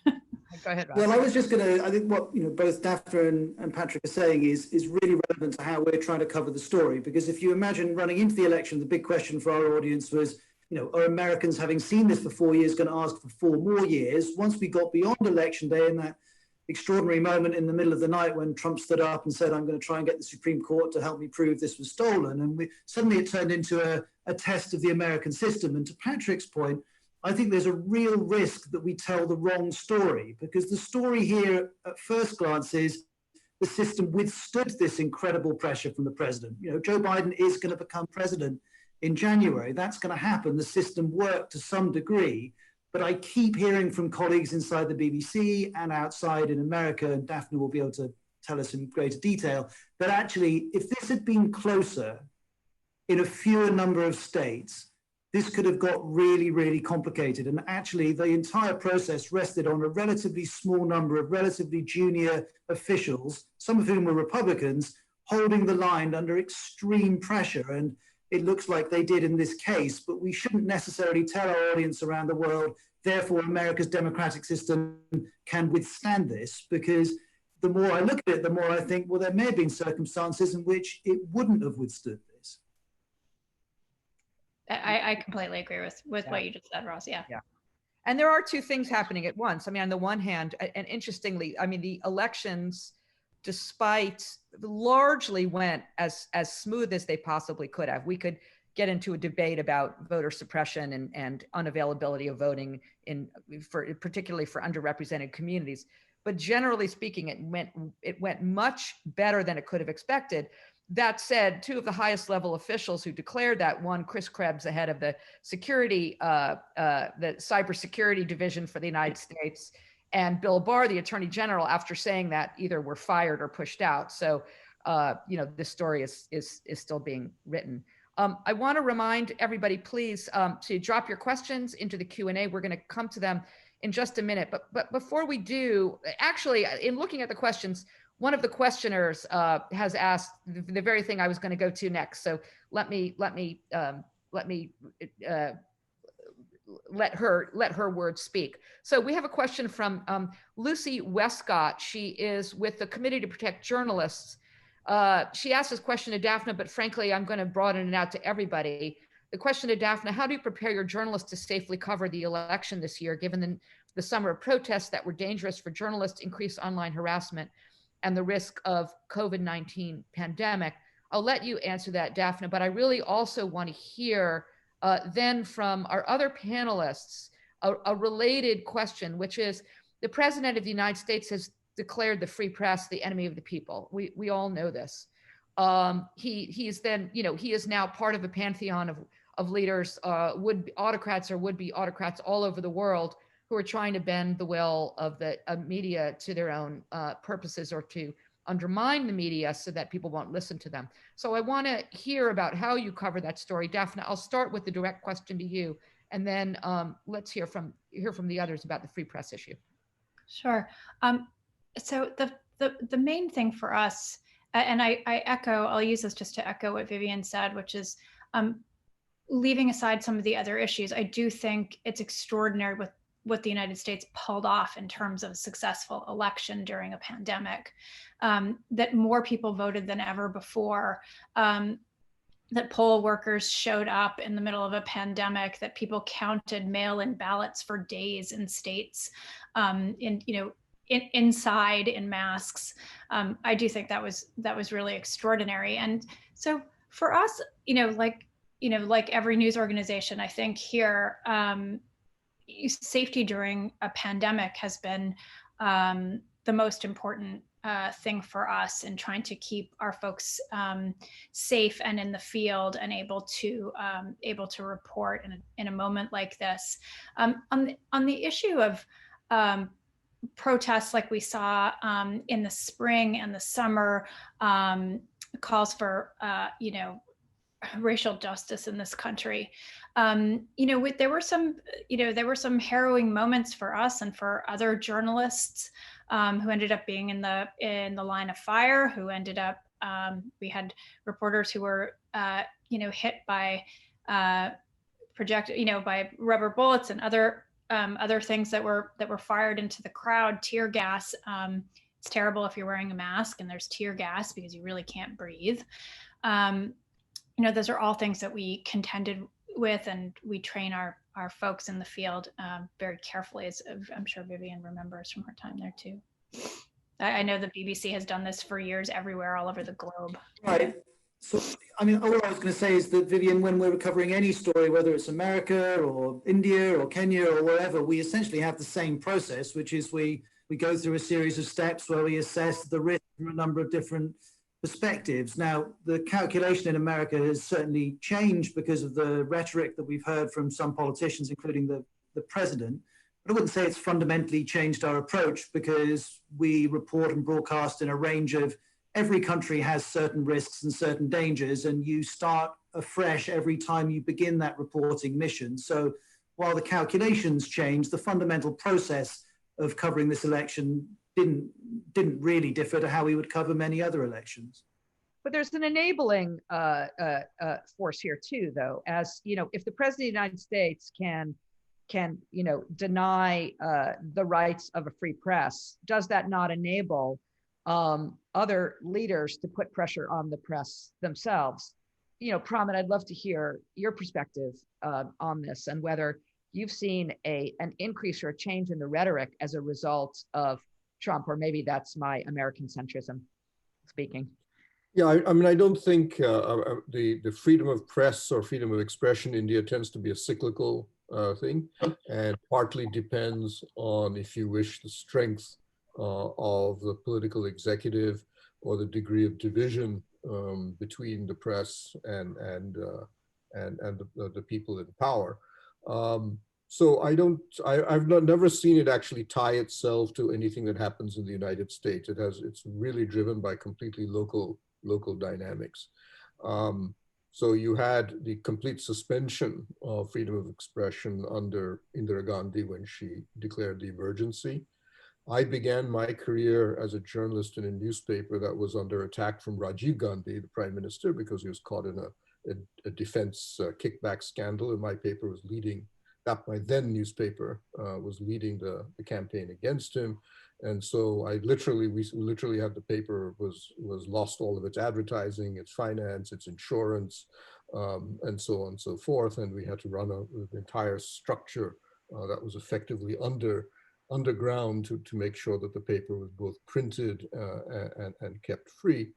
A: Go ahead, Roz.
B: Well, I was just going to, I think what both Dafna and Patrick are saying is really relevant to how we're trying to cover the story. Because if you imagine running into the election, the big question for our audience was, are Americans, having seen this for 4 years, going to ask for 4 more years? Once we got beyond election day and that extraordinary moment in the middle of the night when Trump stood up and said, I'm going to try and get the Supreme Court to help me prove this was stolen. And suddenly it turned into a test of the American system. And to Patrick's point, I think there's a real risk that we tell the wrong story, because the story here at first glance is the system withstood this incredible pressure from the president. Joe Biden is going to become president in January. That's going to happen. The system worked to some degree. But I keep hearing from colleagues inside the BBC and outside in America, and Dafna will be able to tell us in greater detail, that actually, if this had been closer in a fewer number of states, this could have got really, really complicated. And actually, the entire process rested on a relatively small number of relatively junior officials, some of whom were Republicans, holding the line under extreme pressure. And it looks like they did in this case, but we shouldn't necessarily tell our audience around the world, therefore America's democratic system can withstand this, because the more I look at it, the more I think, well, there may have been circumstances in which it wouldn't have withstood this.
E: I completely agree with what you just said, Ross. Yeah.
A: And there are two things happening at once. I mean, on the one hand, and interestingly, I mean, the elections, despite largely went as smooth as they possibly could have. We could get into a debate about voter suppression and unavailability of voting particularly for underrepresented communities. But generally speaking, it went much better than it could have expected. That said, 2 of the highest level officials who declared that, one, Chris Krebs, the head of the the cybersecurity division for the United States, and Bill Barr, the Attorney General, after saying that, either were fired or pushed out. So, this story is still being written. I want to remind everybody, please, to drop your questions into the Q&A. We're going to come to them in just a minute. But before we do, actually, in looking at the questions, one of the questioners has asked the very thing I was going to go to next. So let her words speak. So we have a question from Lucy Westcott. She is with the Committee to Protect Journalists. She asked this question to Dafna, but frankly, I'm going to broaden it out to everybody. The question to Dafna: how do you prepare your journalists to safely cover the election this year, given the summer of protests that were dangerous for journalists, increased online harassment, and the risk of COVID-19 pandemic? I'll let you answer that, Dafna, but I really also want to hear then from our other panelists a related question, which is, the President of the United States has declared the free press the enemy of the people. We all know this. He is now part of a pantheon of leaders, autocrats or would-be autocrats all over the world who are trying to bend the will of the media to their own purposes, or to undermine the media so that people won't listen to them. So I want to hear about how you cover that story. Dafna, I'll start with the direct question to you, and then let's hear from the others about the free press issue.
E: Sure. So the main thing for us, and I'll use this just to echo what Vivian said, which is leaving aside some of the other issues, I do think it's extraordinary with what the United States pulled off in terms of a successful election during a pandemic, that more people voted than ever before, that poll workers showed up in the middle of a pandemic, that people counted mail-in ballots for days in states, inside in masks. I do think that was really extraordinary. And so for us, like every news organization, I think here, safety during a pandemic has been the most important thing for us in trying to keep our folks safe and in the field and able to report in a moment like this. On the issue of protests like we saw in the spring and the summer, calls for racial justice in this country. There were some harrowing moments for us and for other journalists who ended up being in the line of fire, who ended up, we had reporters who were, hit by by rubber bullets and other things that were fired into the crowd, tear gas. It's terrible if you're wearing a mask and there's tear gas because you really can't breathe. Those are all things that we contended with, and we train our folks in the field very carefully, as I'm sure Vivian remembers from her time there too. I know the BBC has done this for years everywhere, all over the globe.
B: Right. So, I mean, all I was going to say is that, Vivian, when we're covering any story, whether it's America or India or Kenya or wherever, we essentially have the same process, which is we go through a series of steps where we assess the risk from a number of different perspectives. Now, the calculation in America has certainly changed because of the rhetoric that we've heard from some politicians, including the president. But I wouldn't say it's fundamentally changed our approach, because we report and broadcast in a range of, every country has certain risks and certain dangers, and you start afresh every time you begin that reporting mission. So while the calculations change, the fundamental process of covering this election didn't really differ to how we would cover many other elections.
A: But there's an enabling force here too, though. As if the president of the United States can deny the rights of a free press, does that not enable other leaders to put pressure on the press themselves? Pramit, I'd love to hear your perspective on this, and whether you've seen an increase or a change in the rhetoric as a result of Trump, or maybe that's my American centrism speaking.
D: Yeah, I mean, I don't think the freedom of press or freedom of expression in India tends to be a cyclical thing, and partly depends on, if you wish, the strength of the political executive, or the degree of division between the press and the people in power. So I've never seen it actually tie itself to anything that happens in the United States. It's really driven by completely local dynamics. So you had the complete suspension of freedom of expression under Indira Gandhi when she declared the emergency. I began my career as a journalist in a newspaper that was under attack from Rajiv Gandhi, the prime minister, because he was caught in a defense kickback scandal, and my paper was leading. My then newspaper was leading the campaign against him. And so we literally had, the paper was lost all of its advertising, its finance, its insurance, and so on and so forth. And we had to run an entire structure that was effectively underground to make sure that the paper was both printed and kept free.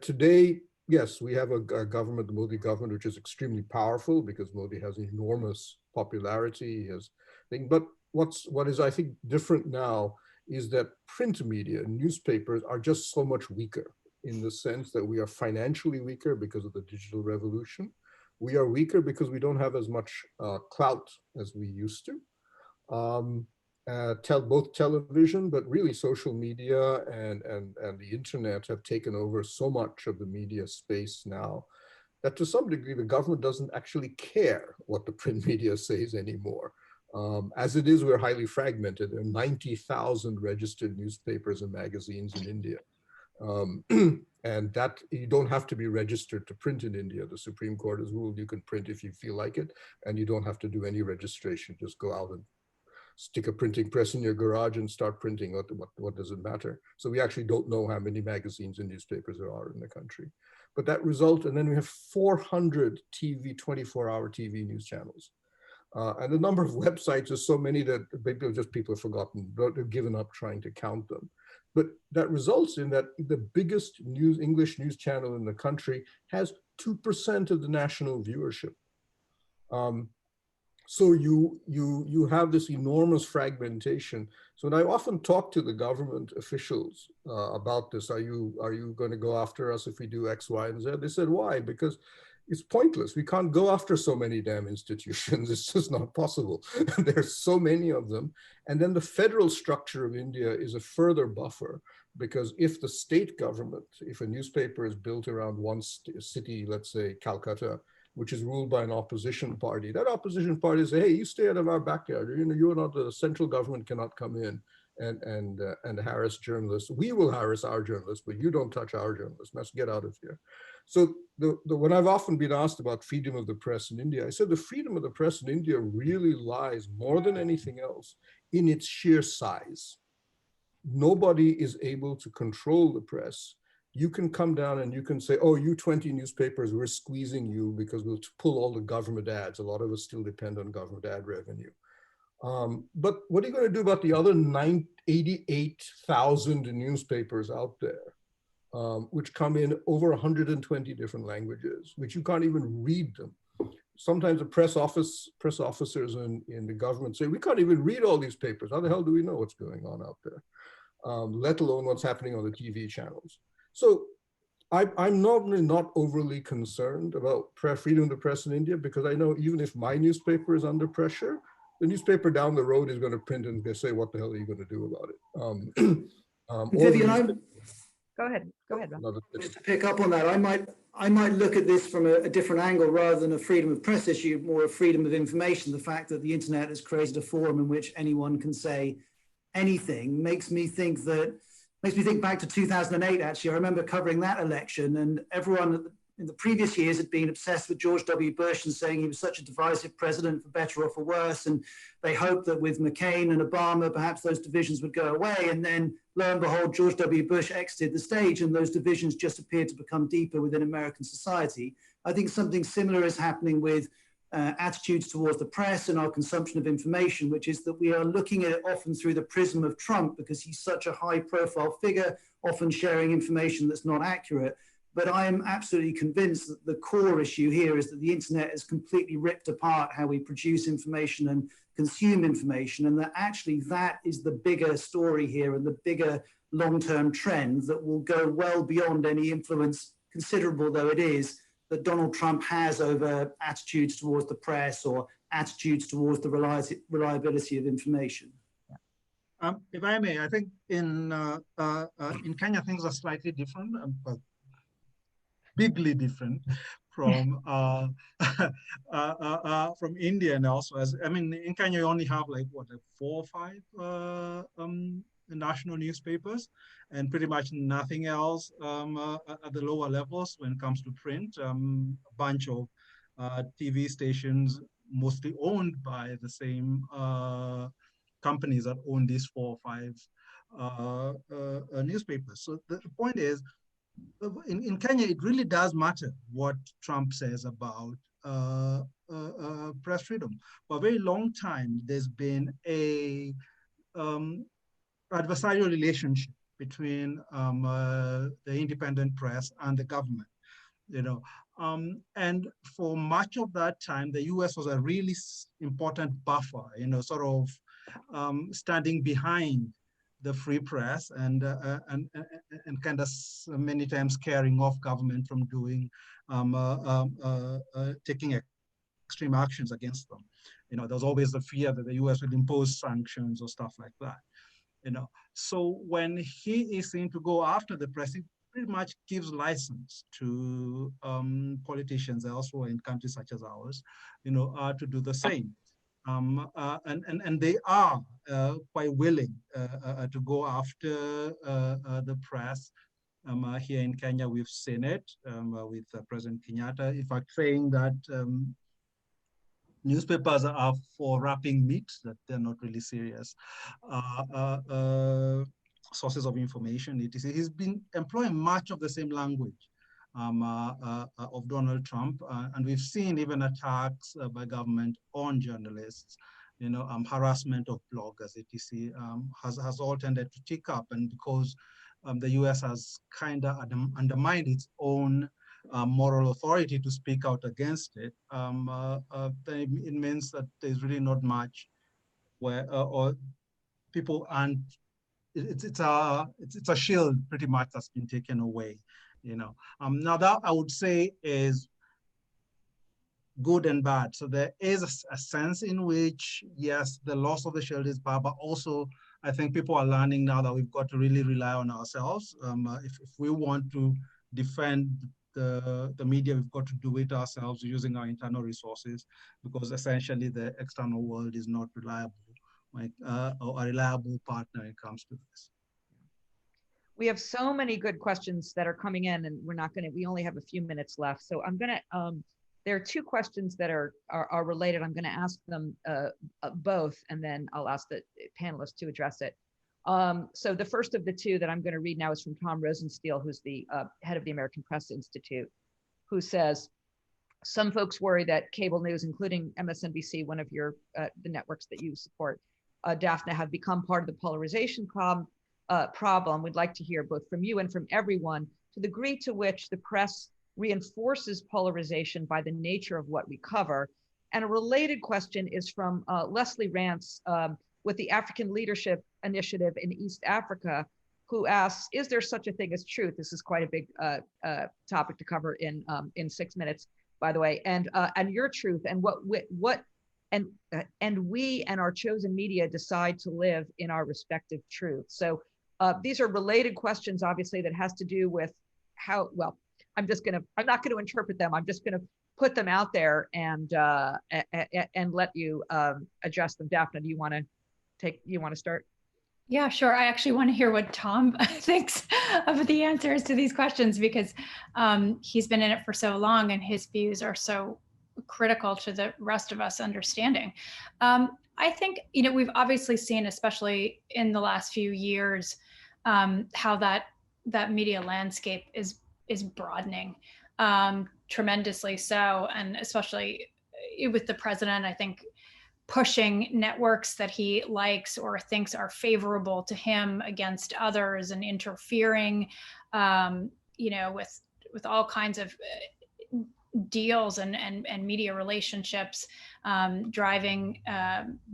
D: Today, yes, we have a government, the Modi government, which is extremely powerful because Modi has enormous popularity. But what is, I think, different now is that print media, newspapers, are just so much weaker, in the sense that we are financially weaker because of the digital revolution. We are weaker because we don't have as much clout as we used to. Both television, but really social media and the internet have taken over so much of the media space now that to some degree the government doesn't actually care what the print media says anymore. As it is, we're highly fragmented. There are 90,000 registered newspapers and magazines in India. And that you don't have to be registered to print in India. The Supreme Court has ruled you can print if you feel like it, and you don't have to do any registration. Just go out and stick a printing press in your garage and start printing. What does it matter? So we actually don't know how many magazines and newspapers there are in the country. But that result, and then we have 400 TV, 24-hour TV news channels. And the number of websites is so many that people have forgotten, they've given up trying to count them. But that results in that the biggest English news channel in the country has 2% of the national viewership. So you have this enormous fragmentation. So when I often talk to the government officials about this, are you going to go after us if we do X, Y, and Z? They said, why? Because it's pointless. We can't go after so many damn institutions. It's just not possible. There's so many of them. And then the federal structure of India is a further buffer, because if the state government, if a newspaper is built around one city, let's say Calcutta, which is ruled by an opposition party, that opposition party say, hey, you stay out of our backyard. You're not, the central government cannot come in and harass journalists. We will harass our journalists, but you don't touch our journalists. Let's get out of here. So when I've often been asked about freedom of the press in India, I said the freedom of the press in India really lies more than anything else in its sheer size. Nobody is able to control the press. You can come down and you can say, oh, you 20 newspapers, we're squeezing you because we'll pull all the government ads. A lot of us still depend on government ad revenue. But what are you going to do about the other 88,000 newspapers out there, which come in over 120 different languages, which you can't even read them? Sometimes the press officers in the government say, we can't even read all these papers. How the hell do we know what's going on out there? Let alone what's happening on the TV channels. So I'm normally not overly concerned about freedom of the press in India, because I know even if my newspaper is under pressure, the newspaper down the road is going to print and they say, what the hell are you going to do about it?
B: Vivian,
A: Go ahead, Rob.
B: Just to pick up on that, I might look at this from a different angle rather than a freedom of press issue, more a freedom of information. The fact that the internet has created a forum in which anyone can say anything makes me think back to 2008, actually. I remember covering that election, and everyone in the previous years had been obsessed with George W. Bush and saying he was such a divisive president, for better or for worse. And they hoped that with McCain and Obama, perhaps those divisions would go away. And then, lo and behold, George W. Bush exited the stage, and those divisions just appeared to become deeper within American society. I think something similar is happening with attitudes towards the press and our consumption of information, which is that we are looking at it often through the prism of Trump, because he's such a high-profile figure, often sharing information that's not accurate. But I am absolutely convinced that the core issue here is that the internet has completely ripped apart how we produce information and consume information, and that actually that is the bigger story here and the bigger long-term trend that will go well beyond any influence, considerable though it is, that Donald Trump has over attitudes towards the press or attitudes towards the reliability of information.
C: If I may, I think in Kenya things are slightly different, bigly different from from India and elsewhere. I mean, in Kenya you only have like 4 or 5 national newspapers, and pretty much nothing else at the lower levels when it comes to print. A bunch of TV stations, mostly owned by the same companies that own these 4 or 5 newspapers. So the point is, in Kenya, it really does matter what Trump says about press freedom. For a very long time, there's been a adversarial relationship between the independent press and the government, and for much of that time, the U.S. was a really important buffer, sort of standing behind the free press and kind of many times scaring off government from doing taking extreme actions against them. There's always the fear that the US would impose sanctions or stuff like that. So when he is seen to go after the press, he pretty much gives license to politicians elsewhere in countries such as ours, to do the same. And they are quite willing to go after the press. Here in Kenya, we've seen it with President Kenyatta, in fact, saying that newspapers are for wrapping meat, that they're not really serious sources of information. He's been employing much of the same language of Donald Trump, and we've seen even attacks by government on journalists, harassment of bloggers, etc., has all tended to tick up, and because the US has kind of undermined its own moral authority to speak out against it, it means that there's really not much where or people aren't. It's a shield pretty much that's been taken away. Now that I would say is good and bad. So there is a sense in which, yes, the loss of the shield is bad, but also I think people are learning now that we've got to really rely on ourselves. If we want to defend the media, we've got to do it ourselves using our internal resources, because essentially the external world is not reliable, or a reliable partner when it comes to this.
A: We have so many good questions that are coming in, and we only have a few minutes left. So I'm gonna, there are two questions that are related. I'm gonna ask them both, and then I'll ask the panelists to address it. So the first of the two that I'm gonna read now is from Tom Rosenstiel, who's the head of the American Press Institute, who says, some folks worry that cable news, including MSNBC, one of your the networks that you support, Dafna, have become part of the polarization problem. We'd like to hear both from you and from everyone to the degree to which the press reinforces polarization by the nature of what we cover. And a related question is from Leslie Rance with the African Leadership Initiative in East Africa, who asks, is there such a thing as truth? This is quite a big topic to cover in 6 minutes, by the way, and your truth, and and we and our chosen media decide to live in our respective truth. So these are related questions, obviously, that has to do with how, well, I'm not going to interpret them. I'm just going to put them out there and let you address them. Dafna, do you want to start?
E: Yeah, sure. I actually want to hear what Tom thinks of the answers to these questions, because he's been in it for so long and his views are so critical to the rest of us understanding. I think, we've obviously seen, especially in the last few years, how that media landscape is broadening tremendously so, and especially with the president, I think, pushing networks that he likes or thinks are favorable to him against others, and interfering, with all kinds of deals and media relationships, driving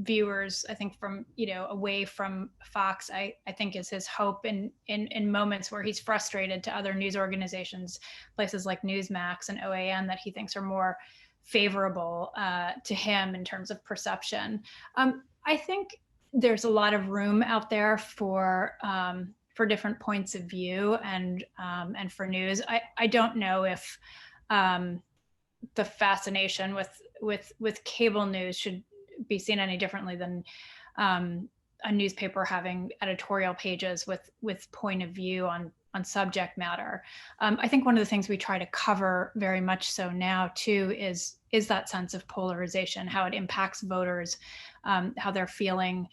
E: viewers, I think, from away from Fox. I think is his hope in moments where he's frustrated, to other news organizations, places like Newsmax and OAN, that he thinks are more favorable to him in terms of perception. I think there's a lot of room out there for different points of view and for news. I don't know if the fascination with cable news should be seen any differently than a newspaper having editorial pages with point of view on subject matter. I think one of the things we try to cover very much so now too is that sense of polarization, how it impacts voters, how they're feeling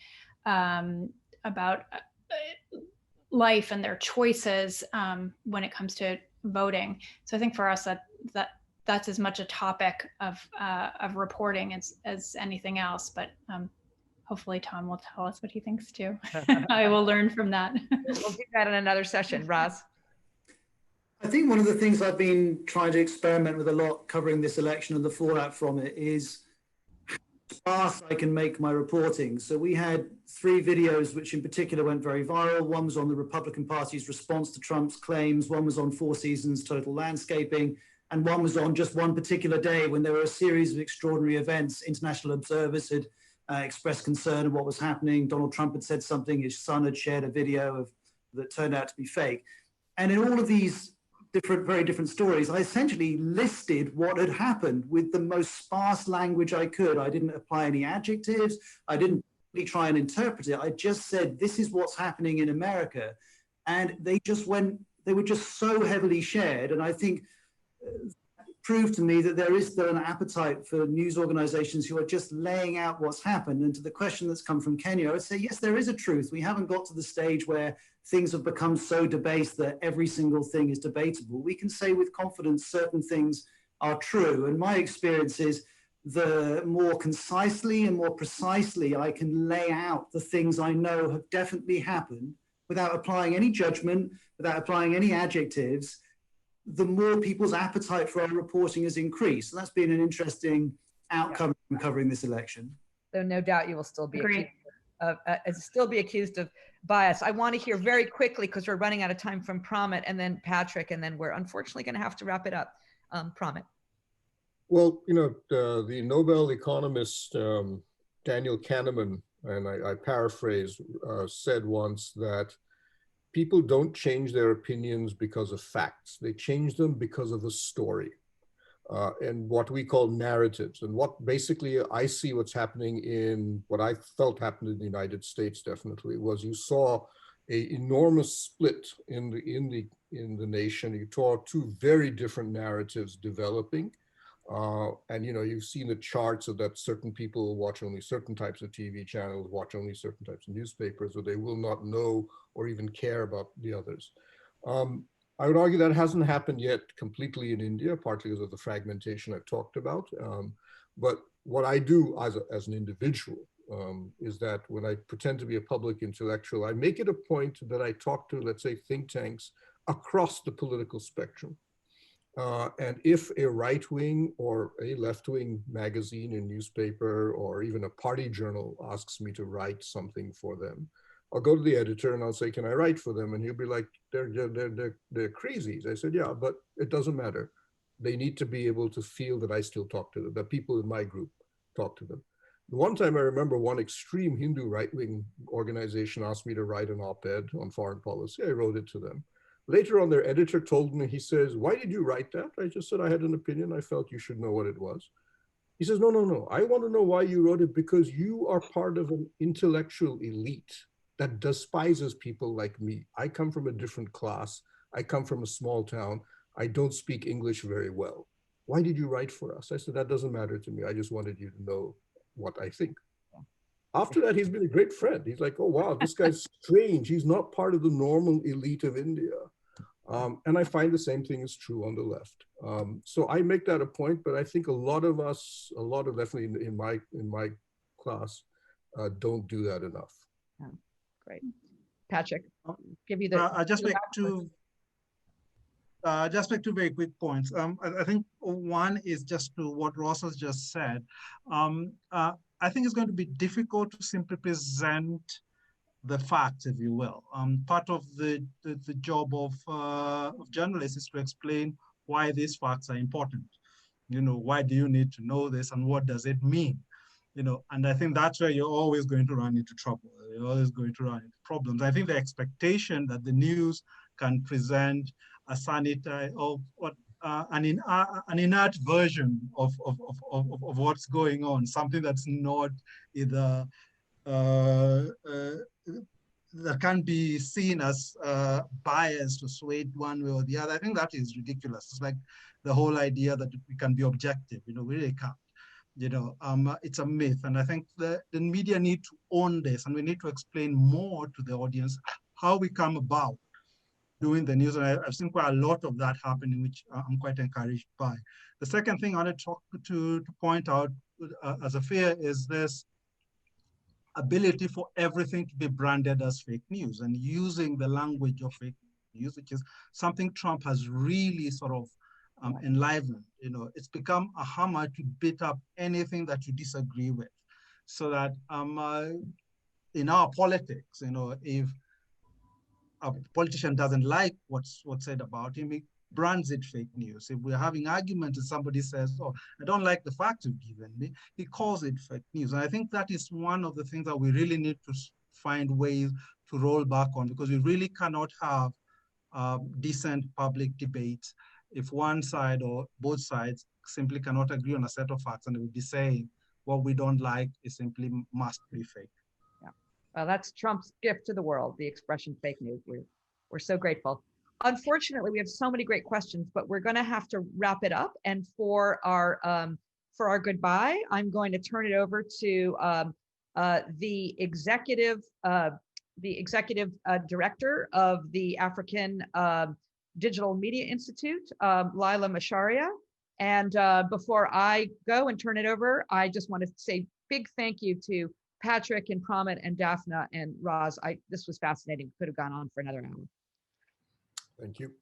E: about life and their choices when it comes to voting. So I think for us that's as much a topic of reporting as anything else. But hopefully Tom will tell us what he thinks too. I will learn from that.
A: We'll do that in another session. Roz?
B: I think one of the things I've been trying to experiment with a lot covering this election and the fallout from it is how fast I can make my reporting. So we had 3 videos which in particular went very viral. One was on the Republican Party's response to Trump's claims. One was on Four Seasons Total Landscaping. and one was on just one particular day when there were a series of extraordinary events. International observers had expressed concern of what was happening. Donald Trump had said something. His son had shared a video that turned out to be fake. And in all of these very different stories, I essentially listed what had happened with the most sparse language I could. I didn't apply any adjectives. I didn't really try and interpret it. I just said, this is what's happening in America. And they were just so heavily shared. And I think proved to me that there is still an appetite for news organizations who are just laying out what's happened. And to the question that's come from Kenya, I would say, yes, there is a truth. We haven't got to the stage where things have become so debased that every single thing is debatable. We can say with confidence certain things are true. And my experience is the more concisely and more precisely I can lay out the things I know have definitely happened without applying any judgment, without applying any adjectives, the more people's appetite for our reporting has increased. So that's been an interesting outcome from covering this election.
A: So no doubt you will still be accused of bias. I want to hear very quickly, because we're running out of time, from Pramit and then Patrick, and then we're unfortunately going to have to wrap it up. Pramit.
D: Well, the Nobel economist Daniel Kahneman, and I paraphrase, said once that people don't change their opinions because of facts. They change them because of a story and what we call narratives. And what basically I see what's happening in what I felt happened in the United States definitely was you saw an enormous split in the nation. You saw two very different narratives developing. And you've seen the charts of that certain people watch only certain types of TV channels, watch only certain types of newspapers, or they will not know or even care about the others. I would argue that hasn't happened yet completely in India, partly because of the fragmentation I talked about. But what I do as an individual is that when I pretend to be a public intellectual, I make it a point that I talk to, let's say, think tanks across the political spectrum. And if a right-wing or a left-wing magazine and newspaper or even a party journal asks me to write something for them, I'll go to the editor and I'll say, can I write for them? And he'll be like, they're crazies. I said, yeah, but it doesn't matter. They need to be able to feel that I still talk to them, that people in my group talk to them. One time I remember one extreme Hindu right-wing organization asked me to write an op-ed on foreign policy. I wrote it to them. Later on, their editor told me, he says, why did you write that? I just said, I had an opinion. I felt you should know what it was. He says, no. I want to know why you wrote it, because you are part of an intellectual elite that despises people like me. I come from a different class. I come from a small town. I don't speak English very well. Why did you write for us? I said, that doesn't matter to me. I just wanted you to know what I think. After that, he's been a great friend. He's like, oh, wow, this guy's strange. He's not part of the normal elite of India. And I find the same thing is true on the left. So I make that a point, but I think a lot of definitely in my class don't do that enough.
A: Yeah, great. Patrick, I'll give you the.
C: I just make two very quick points. I think one is just to what Ross has just said. I think it's going to be difficult to simply present the facts, if you will. Part of the job of journalists is to explain why these facts are important. Why do you need to know this and what does it mean? And I think that's where you're always going to run into trouble. You're always going to run into problems. I think the expectation that the news can present a sanitary or an inert version of what's going on, something that's not either that can be seen as biased or swayed one way or the other. I think that is ridiculous. It's like the whole idea that we can be objective. We really can't. It's a myth. And I think the media need to own this, and we need to explain more to the audience how we come about doing the news. And I've seen quite a lot of that happening, which I'm quite encouraged by. The second thing I want to point out as a fear is this ability for everything to be branded as fake news and using the language of fake news, which is something Trump has really sort of enlivened. It's become a hammer to beat up anything that you disagree with. So that in our politics, if a politician doesn't like what's said about him, brands it fake news. If we're having arguments and somebody says, oh, I don't like the facts you've given me, he calls it fake news. And I think that is one of the things that we really need to find ways to roll back on, because we really cannot have decent public debates if one side or both sides simply cannot agree on a set of facts, and they will be saying what we don't like is simply must be fake.
A: Yeah, well, that's Trump's gift to the world, the expression fake news. We're so grateful. Unfortunately, we have so many great questions, but we're going to have to wrap it up. And for our goodbye, I'm going to turn it over to the executive director of the African Digital Media Institute, Lila Masharia. And before I go and turn it over, I just want to say big thank you to Patrick and Pramit and Dafna and Roz. This was fascinating. Could have gone on for another hour.
D: Thank you.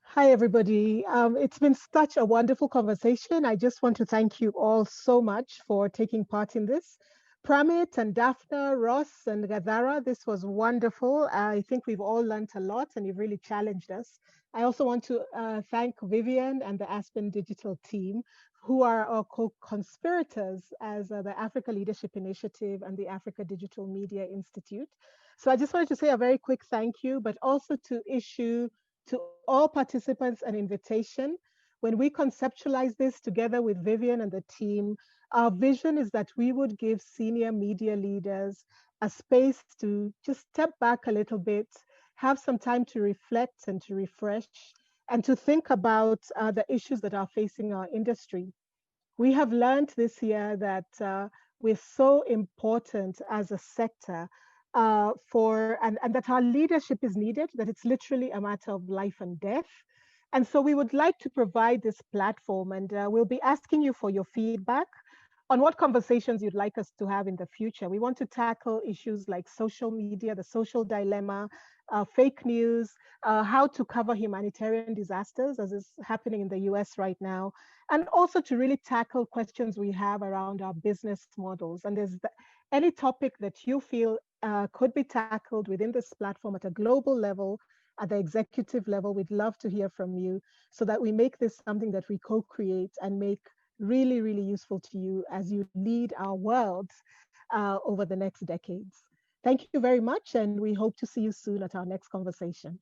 F: Hi, everybody. It's been such a wonderful conversation. I just want to thank you all so much for taking part in this. Pramit and Dafna, Ross and Gathara, this was wonderful. I think we've all learned a lot and you've really challenged us. I also want to thank Vivian and the Aspen Digital team, who are our co-conspirators as the Africa Leadership Initiative and the Africa Digital Media Institute. So I just wanted to say a very quick thank you, but also to issue to all participants an invitation. When we conceptualize this together with Vivian and the team, our vision is that we would give senior media leaders a space to just step back a little bit, have some time to reflect and to refresh, and to think about the issues that are facing our industry. We have learned this year that we're so important as a sector and that our leadership is needed, that it's literally a matter of life and death. And so we would like to provide this platform, and we'll be asking you for your feedback on what conversations you'd like us to have in the future. We want to tackle issues like social media, the social dilemma, fake news, how to cover humanitarian disasters as is happening in the US right now, and also to really tackle questions we have around our business models. And there's any topic that you feel could be tackled within this platform at a global level, at the executive level, we'd love to hear from you so that we make this something that we co-create and make really, really useful to you as you lead our world over the next decades. Thank you very much, and we hope to see you soon at our next conversation.